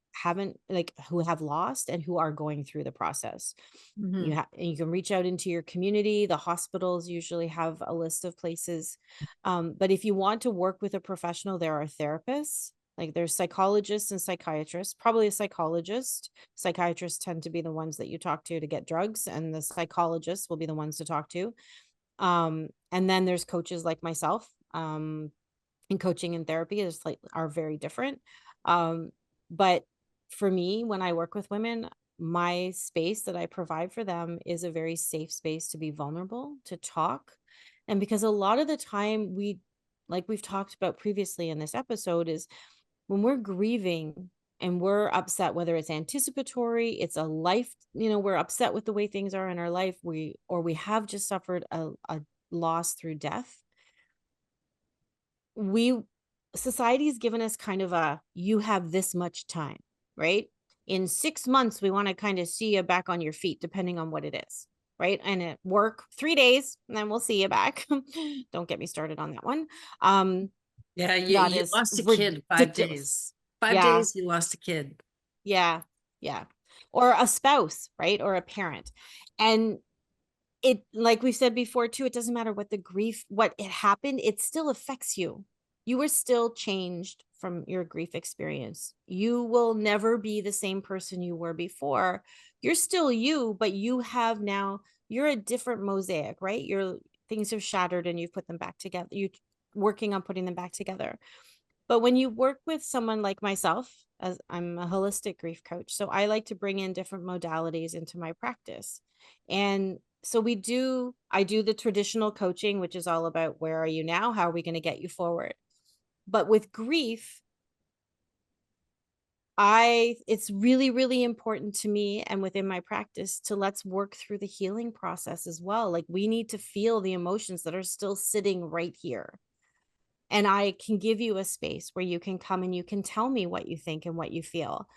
who have lost and who are going through the process. You can reach out into your community. The hospitals usually have a list of places. But if you want to work with a professional, there are therapists. Like there's psychologists and psychiatrists, probably a psychologist. Psychiatrists tend to be the ones that you talk to get drugs, and the psychologists will be the ones to talk to. And then there's coaches like myself. And coaching and therapy are very different. But for me, when I work with women, my space that I provide for them is a very safe space to be vulnerable, to talk. And because a lot of the time like we've talked about previously in this episode, is when we're grieving and we're upset, whether it's anticipatory, it's a life, we're upset with the way things are in our life, we have just suffered a loss through death. Society's given us kind of you have this much time, right? In 6 months, we want to kind of see you back on your feet, depending on what it is, right? And at work, 3 days, and then we'll see you back. Don't get me started on that one. Yeah, you lost a kid 5 days. 5 days, you lost a kid. Yeah. Or a spouse, right? Or a parent. And it, like we said before too, it doesn't matter what it happened, it still affects you. You were still changed from your grief experience. You will never be the same person you were before. You're still you, but you're a different mosaic, right? Your things have shattered and you've put them back together. You're working on putting them back together. But when you work with someone like myself, as I'm a holistic grief coach, so I like to bring in different modalities into my practice. And so I do the traditional coaching, which is all about where are you now? How are we going to get you forward? But with grief, it's really, really important to me and within my practice to let's work through the healing process as well. Like we need to feel the emotions that are still sitting right here. And I can give you a space where you can come and you can tell me what you think and what you feel.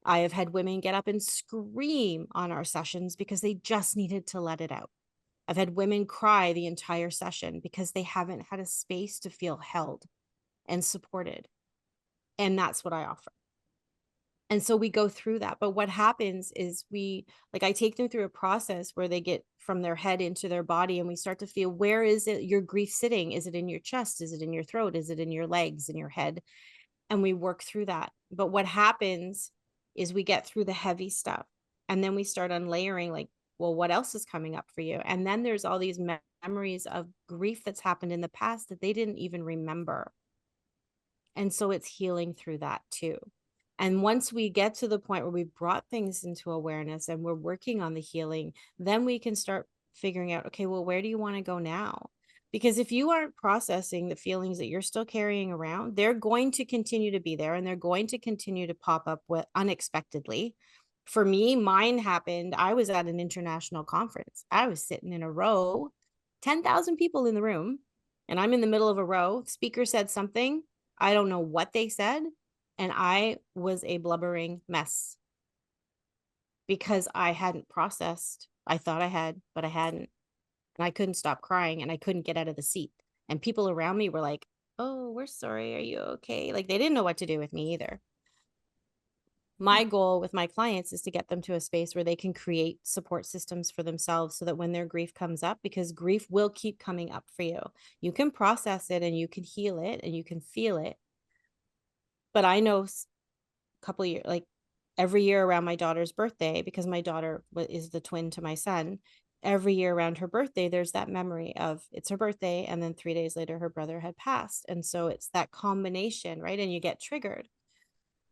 I have had women get up and scream on our sessions because they just needed to let it out. I've had women cry the entire session because they haven't had a space to feel held and supported. And that's what I offer. And so we go through that. But what happens is I take them through a process where they get from their head into their body, and we start to feel, where is it your grief sitting? Is it in your chest? Is it in your throat? Is it in your legs, in your head? And we work through that. But what happens is we get through the heavy stuff, and then we start unlayering, like, well, what else is coming up for you? And then there's all these memories of grief that's happened in the past that they didn't even remember. And so it's healing through that too. And once we get to the point where we brought things into awareness and we're working on the healing, then we can start figuring out, okay, well, where do you want to go now? Because if you aren't processing the feelings that you're still carrying around, they're going to continue to be there, and they're going to continue to pop up unexpectedly. For me, mine happened. I was at an international conference. I was sitting in a row, 10,000 people in the room, and I'm in the middle of a row. Speaker said something. I don't know what they said. And I was a blubbering mess because I hadn't processed. I thought I had, but I hadn't. And I couldn't stop crying, and I couldn't get out of the seat. And people around me were like, oh, we're sorry. Are you okay? Like they didn't know what to do with me either. My goal with my clients is to get them to a space where they can create support systems for themselves so that when their grief comes up, because grief will keep coming up for you, you can process it and you can heal it and you can feel it. But I know couple of years, like every year around my daughter's birthday, because my daughter is the twin to my son, every year around her birthday, there's that memory of it's her birthday. And then 3 days later, her brother had passed. And so it's that combination, right? And you get triggered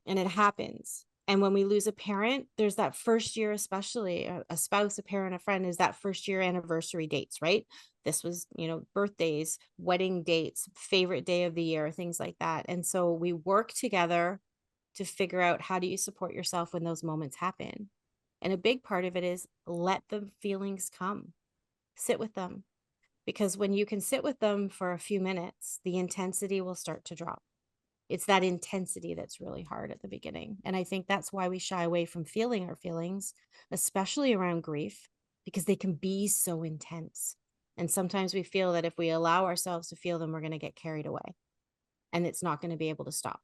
and it happens. And when we lose a parent, there's that first year, especially a spouse, a parent, a friend, is that first year anniversary dates, right? This was, birthdays, wedding dates, favorite day of the year, things like that. And so we work together to figure out, how do you support yourself when those moments happen? And a big part of it is let the feelings come, sit with them, because when you can sit with them for a few minutes, the intensity will start to drop. It's that intensity that's really hard at the beginning. And I think that's why we shy away from feeling our feelings, especially around grief, because they can be so intense. And sometimes we feel that if we allow ourselves to feel them, we're going to get carried away and it's not going to be able to stop.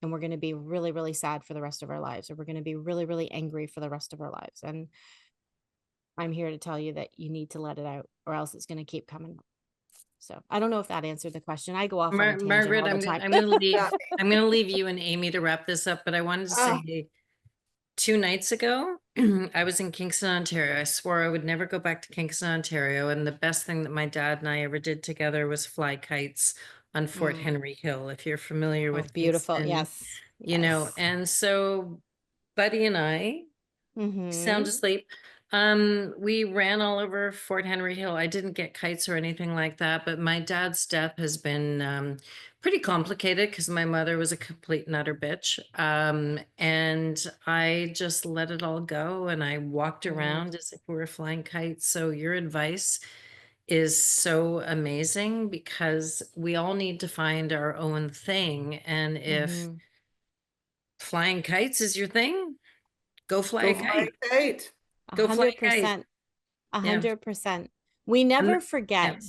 And we're going to be really, really sad for the rest of our lives, or we're going to be really, really angry for the rest of our lives. And I'm here to tell you that you need to let it out, or else it's going to keep coming up. So I don't know if that answered the question. I go off on a tangent Margaret, all the time. I'm going to leave you and Amy to wrap this up, but I wanted to say 2 nights ago, I was in Kingston, Ontario. I swore I would never go back to Kingston, Ontario. And the best thing that my dad and I ever did together was fly kites on Fort Henry Hill. If you're familiar with beautiful. Kingston, Yes. you know, and so Buddy and I, sound asleep. We ran all over Fort Henry Hill. I didn't get kites or anything like that, but my dad's death has been pretty complicated because my mother was a complete and utter bitch. And I just let it all go and I walked around as if we were flying kites. So your advice is so amazing because we all need to find our own thing. And if flying kites is your thing, go fly a kite. Go fly a kite. 100%. We never forget.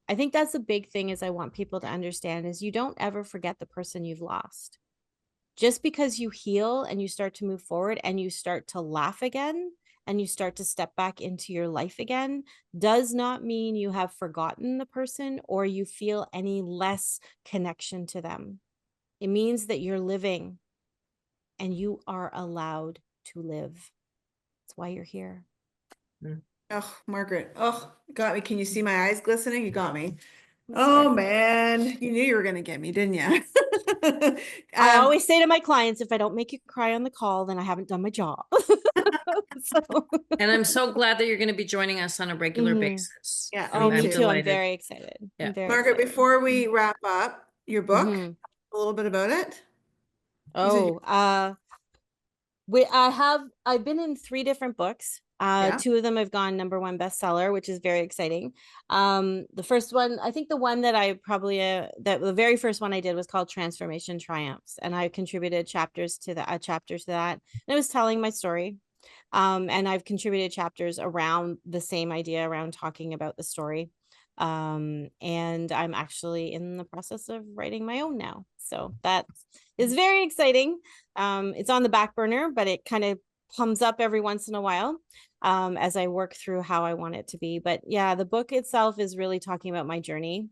I think that's a big thing is I want people to understand is you don't ever forget the person you've lost. Just because you heal and you start to move forward and you start to laugh again and you start to step back into your life again does not mean you have forgotten the person or you feel any less connection to them. It means that you're living and you are allowed to live. That's why you're here. Oh, Margaret. Oh, got me. Can you see my eyes glistening? You got me. Oh man, you knew you were going to get me, didn't you? I always say to my clients, if I don't make you cry on the call, then I haven't done my job. And I'm so glad that you're going to be joining us on a regular basis. Yeah. Me too. I'm very excited. Yeah. Margaret, before we wrap up your book, a little bit about it. I've been in 3 different books. 2 of them have gone #1 bestseller, which is very exciting. The first one, I think the one that I probably, the very first one I did was called Transformation Triumphs. And I contributed chapters to that, and it was telling my story. And I've contributed chapters around the same idea around talking about the story. And I'm actually in the process of writing my own now. So that is very exciting. It's on the back burner, but it kind of comes up every once in a while as I work through how I want it to be. But yeah, the book itself is really talking about my journey.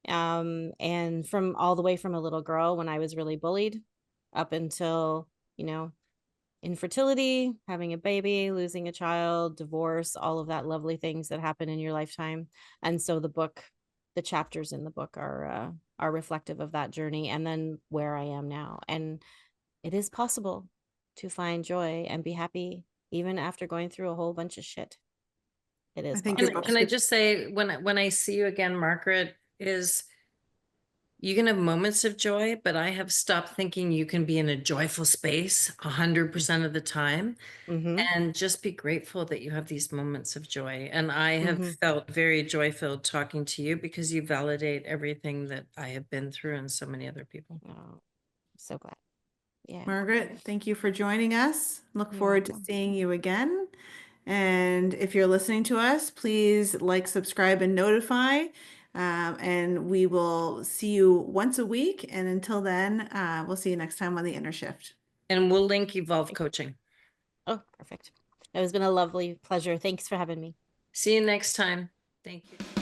And from all the way from a little girl when I was really bullied up until, infertility, having a baby, losing a child, divorce, all of that lovely things that happen in your lifetime. And so the chapters in the book are reflective of that journey and then where I am now. And it is possible to find joy and be happy even after going through a whole bunch of shit. It is. Can I just say, when I see you again, Margaret, you can have moments of joy, but I have stopped thinking you can be in a joyful space 100% of the time and just be grateful that you have these moments of joy. And I have felt very joy-filled talking to you because you validate everything that I have been through and so many other people. Oh, I'm so glad. Yeah. Margaret, thank you for joining us. Look forward to seeing you again. And if you're listening to us, please like, subscribe, and notify. And we will see you once a week. And until then, we'll see you next time on The Inner Shift. And we'll link Evolve Coaching. Oh, perfect. It has been a lovely pleasure. Thanks for having me. See you next time. Thank you.